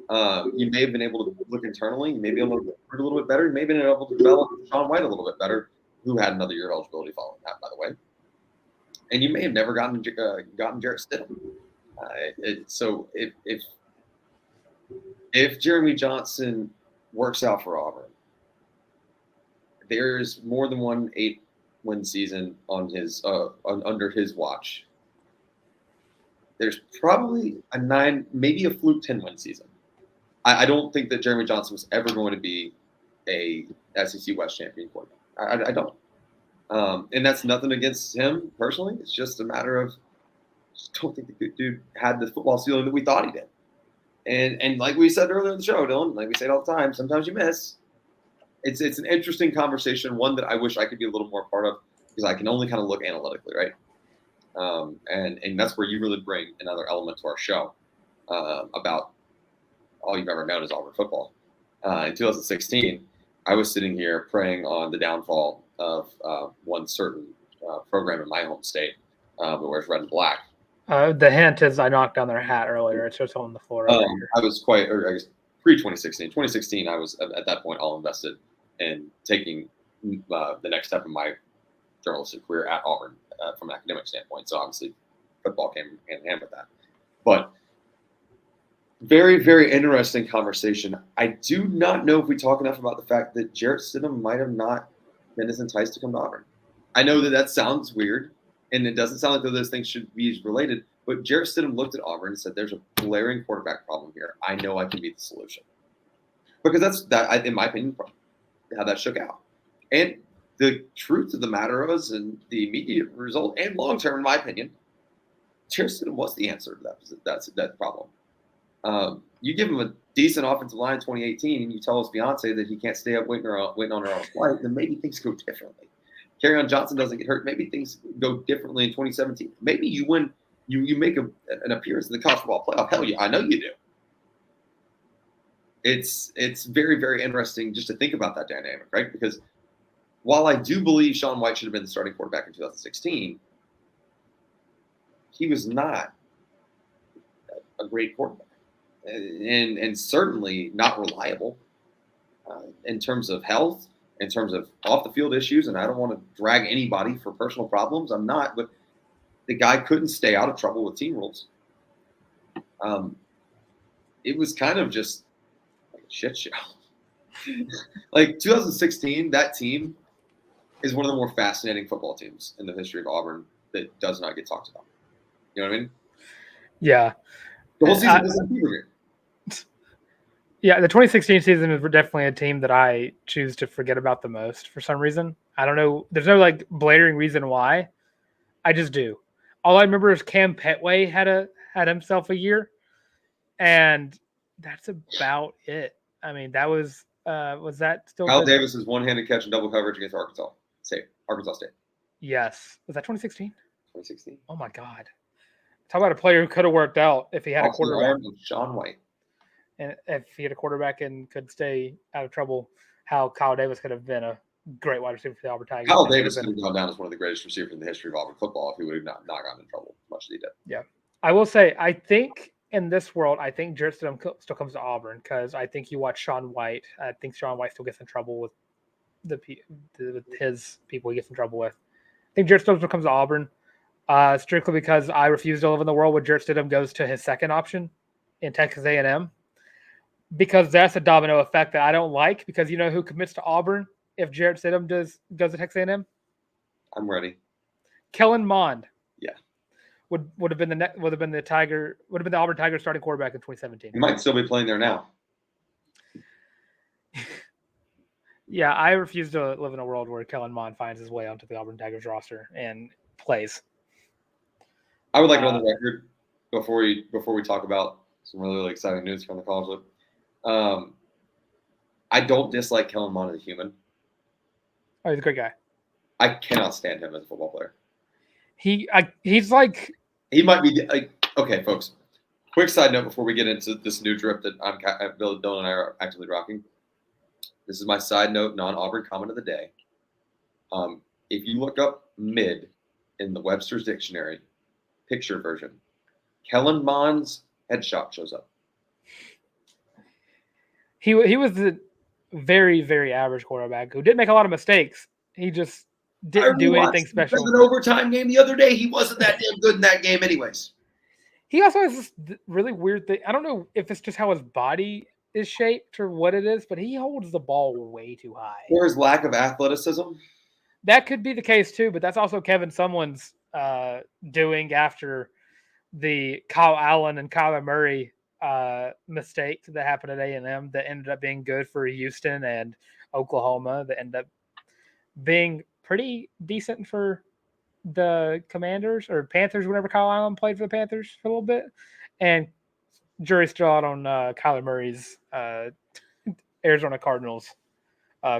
You may have been able to look internally. You may be able to recruit a little bit better. You may have been able to develop Sean White a little bit better, who had another year of eligibility following that, by the way. And you may have never gotten Jarrett Stidham. So if Jeremy Johnson works out for Auburn, there's more than one 8-win season on his under his watch. There's probably a 9, maybe a fluke 10-win season. I don't think that Jeremy Johnson was ever going to be a SEC West champion quarterback. I don't. And that's nothing against him personally. It's just a matter of just don't think the dude had the football ceiling that we thought he did. And like we said earlier in the show, Dylan, like we say it all the time, sometimes you miss. It's an interesting conversation, one that I wish I could be a little more part of because I can only kind of look analytically, right? And that's where you really bring another element to our show about all you've ever known as Auburn football. In 2016, I was sitting here preying on the downfall of one certain program in my home state that wears red and black. The hint is I knocked down their hat earlier. It's just on the floor. I was quite, or I guess pre-2016. 2016, I was at that point all invested in taking the next step in my journalistic career at Auburn from an academic standpoint. So obviously football came hand in hand with that. But very, very interesting conversation. I do not know if we talk enough about the fact that Jarrett Stidham might have not been as enticed to come to Auburn. I know that sounds weird, and it doesn't sound like those things should be related, but Jarrett Stidham looked at Auburn and said, there's a glaring quarterback problem here. I know I can be the solution. Because that's, in my opinion, how that shook out. And the truth of the matter was, and the immediate result, and long-term, in my opinion, Jarrett Stidham was the answer to that problem. You give him a decent offensive line in 2018, and you tell his fiance that he can't stay up waiting on her own flight, then maybe things go differently. Kerryon Johnson doesn't get hurt. Maybe things go differently in 2017. Maybe you win You make an appearance in the college football playoff. Hell yeah, I know you do. It's very, very interesting just to think about that dynamic, right? Because while I do believe Shaun White should have been the starting quarterback in 2016, he was not a great quarterback, and certainly not reliable in terms of health, in terms of off the field issues. And I don't want to drag anybody for personal problems. I'm not, but the guy couldn't stay out of trouble with team rules. It was kind of just like a shit show. Like 2016, that team is one of the more fascinating football teams in the history of Auburn that does not get talked about. You know what I mean? Yeah. The whole season was a fever game. Yeah, the 2016 season is definitely a team that I choose to forget about the most for some reason. I don't know. There's no like blaring reason why. I just do. All I remember is Cam Petway had himself a year, and that's about it. I mean, that was that still Kyle Davis's one-handed catch and double coverage against Arkansas State. Yes. Was that 2016? 2016. Oh my God. Talk about a player who could have worked out if he had a quarterback. Shaun White. And if he had a quarterback and could stay out of trouble, how Kyle Davis could have been a great wide receiver for the Auburn Tigers. Kyle Davis could have gone down as one of the greatest receivers in the history of Auburn football if he would have not gotten in trouble as much as he did. Yeah. I will say, I think in this world, I think Jarrett Stidham still comes to Auburn because I think you watch Shaun White. I think Shaun White still gets in trouble with his people he gets in trouble with. I think Jarrett Stidham still comes to Auburn strictly because I refuse to live in the world where Jarrett Stidham goes to his second option in Texas A&M. Because that's a domino effect that I don't like. Because you know who commits to Auburn if Jarrett Stidham goes to Texas A&M? I'm ready. Kellen Mond. Yeah, would have been the Auburn Tigers starting quarterback in 2017. He might still be playing there now. Yeah, I refuse to live in a world where Kellen Mond finds his way onto the Auburn Tigers roster and plays. I would like it on the record before we talk about some really exciting news from the college league. I don't dislike Kellen Mond as a human. Oh, he's a great guy. I cannot stand him as a football player. He's like he might be okay, folks. Quick side note before we get into this new drip that Bill, Dylan, and I are actively rocking. This is my side note, non-Auburn comment of the day. If you look up mid in the Webster's Dictionary, picture version, Kellen Mond's headshot shows up. He was the very, very average quarterback who didn't make a lot of mistakes. He just didn't do anything special. An overtime game the other day. He wasn't that damn good in that game anyways. He also has this really weird thing. I don't know if it's just how his body is shaped or what it is, but he holds the ball way too high. Or his lack of athleticism. That could be the case too, but that's also Kevin Sumlin's doing after the Kyle Allen and Kyler Murray mistake that happened at A&M that ended up being good for Houston and Oklahoma that ended up being pretty decent for the Commanders or Panthers whenever Kyle Allen played for the Panthers for a little bit. And jury's still out on Kyler Murray's Arizona Cardinals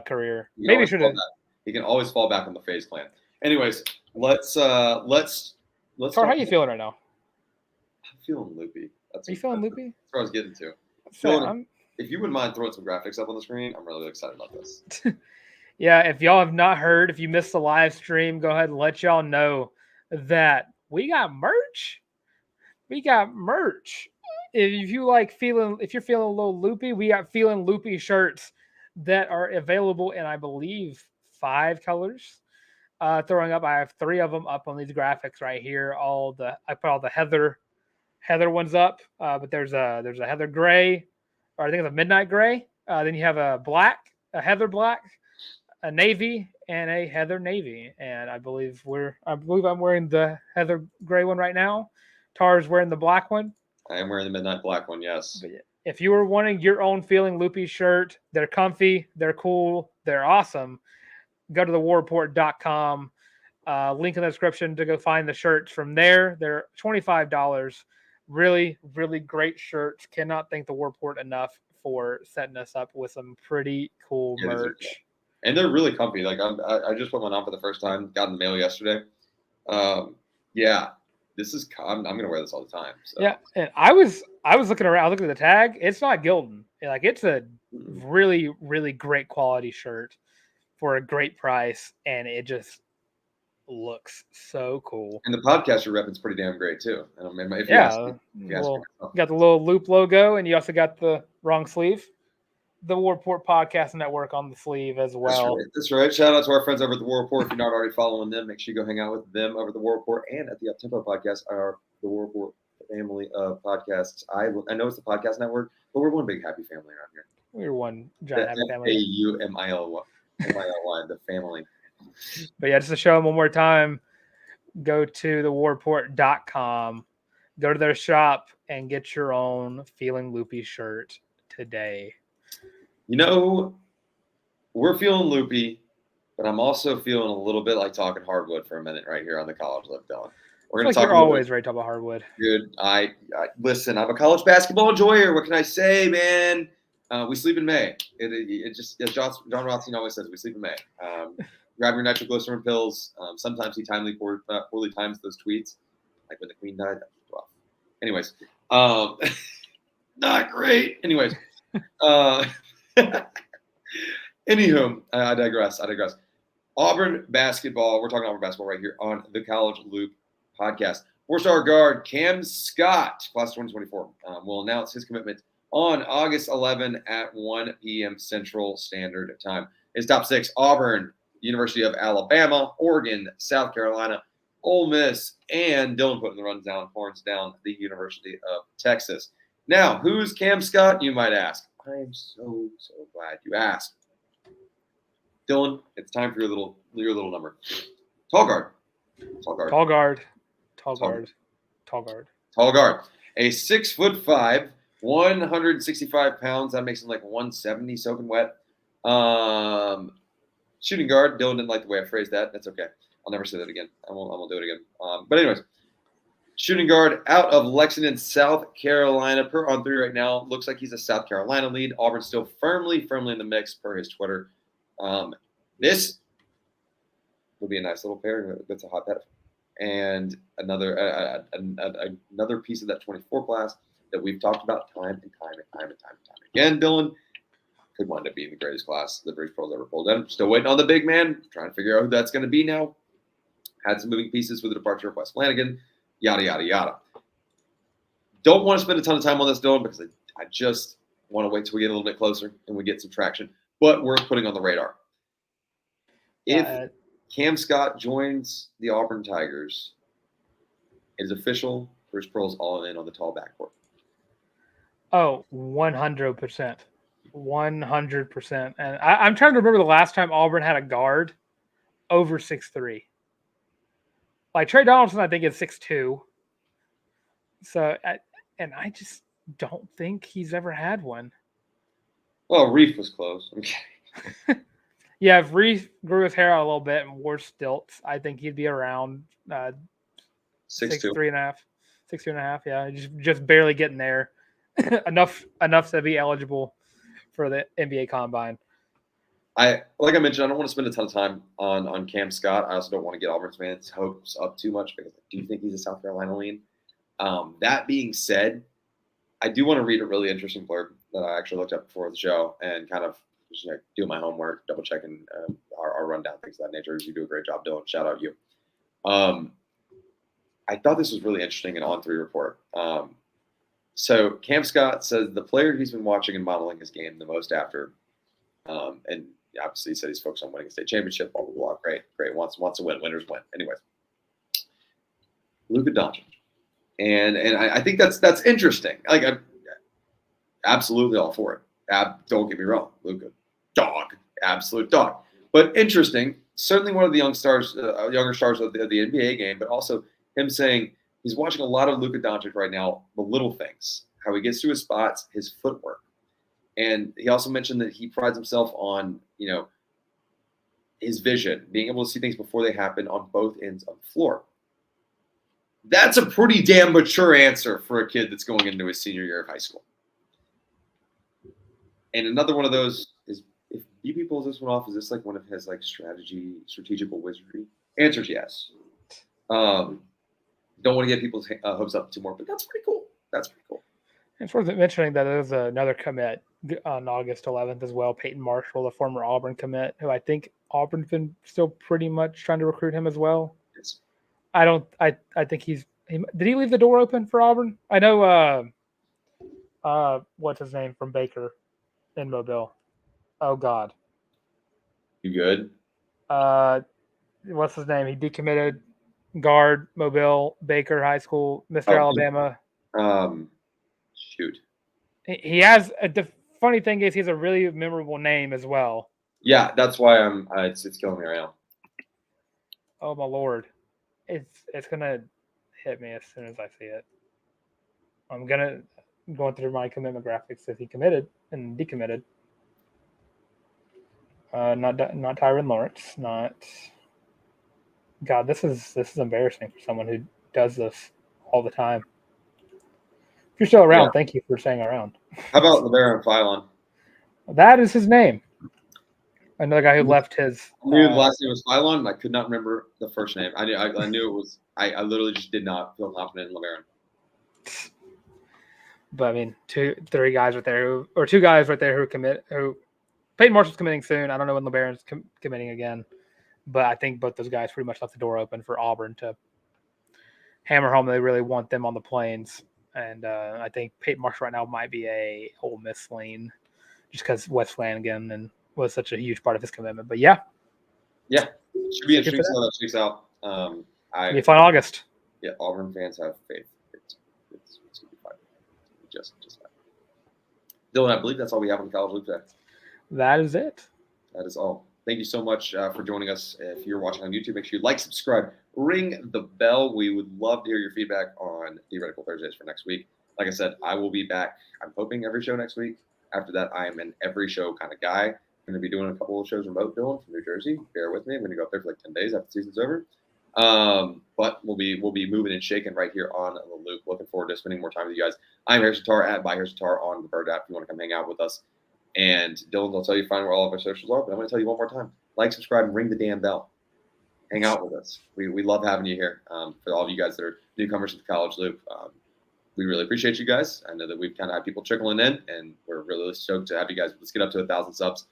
career. Maybe should have. He can always fall back on the FaZe Clan. Anyways, let's Tar, how are you feeling right now? I'm feeling loopy. Are you feeling loopy? That's what I was getting to. So if you wouldn't mind throwing some graphics up on the screen, I'm really excited about this. Yeah, if y'all have not heard, if you missed the live stream, go ahead and let y'all know that we got merch. If you're feeling a little loopy, we got Feeling Loopy shirts that are available in, I believe, 5 colors. Throwing up, I have 3 of them up on these graphics right here. I put all the Heather ones up, but there's a Heather gray, or I think it's a midnight gray. Then you have a Heather black, a navy, and a Heather navy. And I believe I'm wearing the Heather gray one right now. Tar's wearing the black one. I am wearing the midnight black one, yes. But if you were wanting your own Feeling Loopy shirt, they're comfy, they're cool, they're awesome. Go to thewarreport.com. Link in the description to go find the shirts from there. They're $25. Really, really great shirts. Cannot thank the War Report enough for setting us up with some pretty cool merch. And they're really comfy. Like I just put one on for the first time. Got in the mail yesterday. Yeah, I'm going to wear this all the time. So. Yeah, and I was looking around, looking at the tag. It's not Gildan. Like it's a really, really great quality shirt for a great price, and it just looks so cool. And the podcast you're repping's pretty damn great too. I don't know if you Yeah, got the little loop logo, and you also got the wrong sleeve, the War Report Podcast Network on the sleeve as well. That's right. Shout out to our friends over at the War Report. If you're not already following them, make sure you go hang out with them over at the War Report and at the Uptempo Podcast, the War Report family of podcasts. I know it's the podcast network, but we're one big happy family around here. We're one giant happy family. Faumily, the family. But yeah, just to show them one more time, go to thewarreport.com, go to their shop, and get your own Feeling Loopy shirt today. You know, we're feeling loopy, but I'm also feeling a little bit like talking hardwood for a minute right here on the College Live, Dylan. We're going to talk. You're always ready to talk about hardwood. Dude, I listen. I'm a college basketball enjoyer. What can I say, man? We sleep in May. It just, as John Rothstein always says, we sleep in May. Grab your nitroglycerin pills. Sometimes he poorly times those tweets, like when the Queen died. That was rough. Anyways, not great. Anyways, anywho, I digress. Auburn basketball. We're talking Auburn basketball right here on the College Loop podcast. 4-star guard Cam Scott, class 2024, will announce his commitment on August 11 at 1 p.m. Central Standard Time. His top 6: Auburn, University of Alabama, Oregon, South Carolina, Ole Miss, and Dylan putting the horns down, the University of Texas. Now, who's Cam Scott, you might ask? I am so glad you asked. Dylan, it's time for your little number. Tall guard. A 6'5", 165 pounds. That makes him like 170 soaking wet. Shooting guard. Dylan didn't like the way I phrased that. That's okay. I'll never say that again. I won't do it again. But anyways, shooting guard out of Lexington, South Carolina. Per On3 right now, looks like he's a South Carolina lead. Auburn still firmly in the mix per his Twitter. This will be a nice little pair. That's a hot pet. And another piece of that 24 class that we've talked about time and time again, Dylan, could wind up being the greatest class the British Pearls ever pulled in. Still waiting on the big man, trying to figure out who that's going to be now. Had some moving pieces with the departure of Wes Flanagan, yada, yada, yada. Don't want to spend a ton of time on this, Dylan, because I just want to wait till we get a little bit closer and we get some traction. But worth putting on the radar. If Cam Scott joins the Auburn Tigers, it is official. British Pearls all in on the tall backcourt. Oh, 100%. 100%. And I'm trying to remember the last time Auburn had a guard over 6'3". Like Trey Donaldson, I think is 6'2". So, I just don't think he's ever had one. Well, Reef was close. Okay. Yeah, if Reef grew his hair out a little bit and wore stilts, I think he'd be around 6'3.5", 6'2.5". Yeah, just barely getting there. enough to be eligible for the NBA Combine. Like I mentioned, I don't want to spend a ton of time on Cam Scott. I also don't want to get Auburn fans' hopes up too much because I do think he's a South Carolina lean. That being said, I do want to read a really interesting blurb that I actually looked up before the show and kind of just doing my homework, double checking our rundown, things of that nature. You do a great job, Dylan. Shout out you. I thought this was really interesting in On3 report. So Cam Scott says the player he's been watching and modeling his game the most after, and obviously he said he's focused on winning a state championship, blah, blah, blah. Great. Wants to win. Winners win. Anyways, Luka Doncic. And I think that's interesting. Like, I'm absolutely all for it. Don't get me wrong. Luka, dog. Absolute dog. But interesting. Certainly one of the younger stars of the NBA game, but also him saying he's watching a lot of Luka Doncic right now, the little things, how he gets to his spots, his footwork. And he also mentioned that he prides himself on, his vision, being able to see things before they happen on both ends of the floor. That's a pretty damn mature answer for a kid that's going into his senior year of high school. And another one of those is, if BP pulls this one off, is this like one of his like strategical wizardry? Answer's yes. don't want to get people's hopes up too more, but that's pretty cool. That's pretty cool. It's worth mentioning that there's another commit on August 11th as well. Peyton Marshall, the former Auburn commit, who I think Auburn's been still pretty much trying to recruit him as well. Yes. I think did he leave the door open for Auburn? I know, what's his name from Baker in Mobile? Oh, God. You good? What's his name? He decommitted guard, Mobile, Baker High School, Mr. Alabama. Shoot. He has the funny thing is he has a really memorable name as well. Yeah, that's why I'm. It's killing me right now. Oh my Lord, it's gonna hit me as soon as I see it. I'm going through my commitment graphics if he committed and decommitted. Not Tyron Lawrence. Not. God, this is embarrassing for someone who does this all the time. If you're still around, thank you for staying around. How about LeBaron Philon? That is his name. Another guy who left his. I knew the last name was Philon, and I could not remember the first name. I knew it was. I literally just did not feel confident in LeBaron. But I mean, two guys right there who commit. Who Peyton Marshall's committing soon. I don't know when LeBaron's committing again, but I think both those guys pretty much left the door open for Auburn to hammer home. They really want them on the Plains, and I think Peyton Marshall right now might be a Ole Miss lean, just because Wes Flanagan and was such a huge part of his commitment. But yeah, should be interesting to see how that shakes out. It'll be fun August. Yeah, Auburn fans have faith. It's gonna be fun. Just fine. Dylan, I believe that's all we have on the College Loop today. That is it. That is all. Thank you so much for joining us. If you're watching on YouTube, make sure you like, subscribe, ring the bell. We would love to hear your feedback on Theoretical Thursdays for next week. Like I said, I will be back. I'm hoping every show next week. After that, I am an every show kind of guy. I'm going to be doing a couple of shows remote, Dylan, from New Jersey. Bear with me. I'm going to go up there for like 10 days after the season's over. But we'll be moving and shaking right here on the Loop. Looking forward to spending more time with you guys. I'm Harrison Tarr at Harrison Tarr on the Bird app if you want to come hang out with us. And Dylan will tell you find where all of our socials are, but I'm going to tell you one more time. Like, subscribe, and ring the damn bell. Hang out with us. We love having you here. For all of you guys that are newcomers to the College Loop, we really appreciate you guys. I know that we've kind of had people trickling in, and we're really stoked to have you guys. Let's get up to 1,000 subs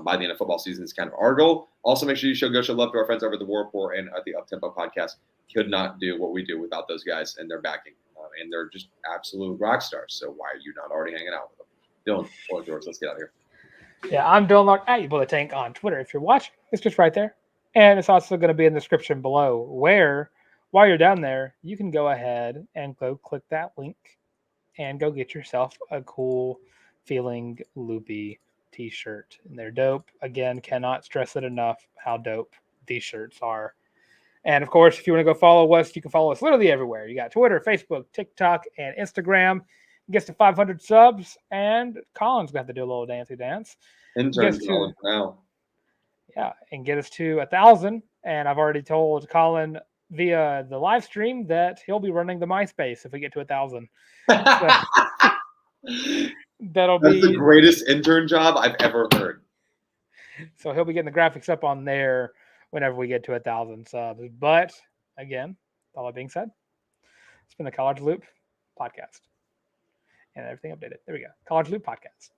by the end of football season. Is kind of our goal. Also, make sure you go show love to our friends over at the War Report and at the Uptempo podcast. Could not do what we do without those guys and their backing. And they're just absolute rock stars. So why are you not already hanging out with them? Dylan, or George, let's get out of here. Yeah, I'm Dylan Larck at You Bullet Tank on Twitter. If you're watching, it's just right there. And it's also going to be in the description below, where while you're down there, you can go ahead and go click that link and go get yourself a cool feeling loopy t-shirt. And they're dope. Again, cannot stress it enough how dope these shirts are. And of course, if you want to go follow us, you can follow us literally everywhere. You got Twitter, Facebook, TikTok, and Instagram. Gets to 500 subs, and Colin's going to have to do a little dancey dance. Interns now. Yeah, and get us to 1,000. And I've already told Colin via the live stream that he'll be running the MySpace if we get to 1,000. So, that's the greatest intern job I've ever heard. So he'll be getting the graphics up on there whenever we get to 1,000 subs. But again, all that being said, it's been the College Loop podcast. And everything updated. There we go. College Loop podcast.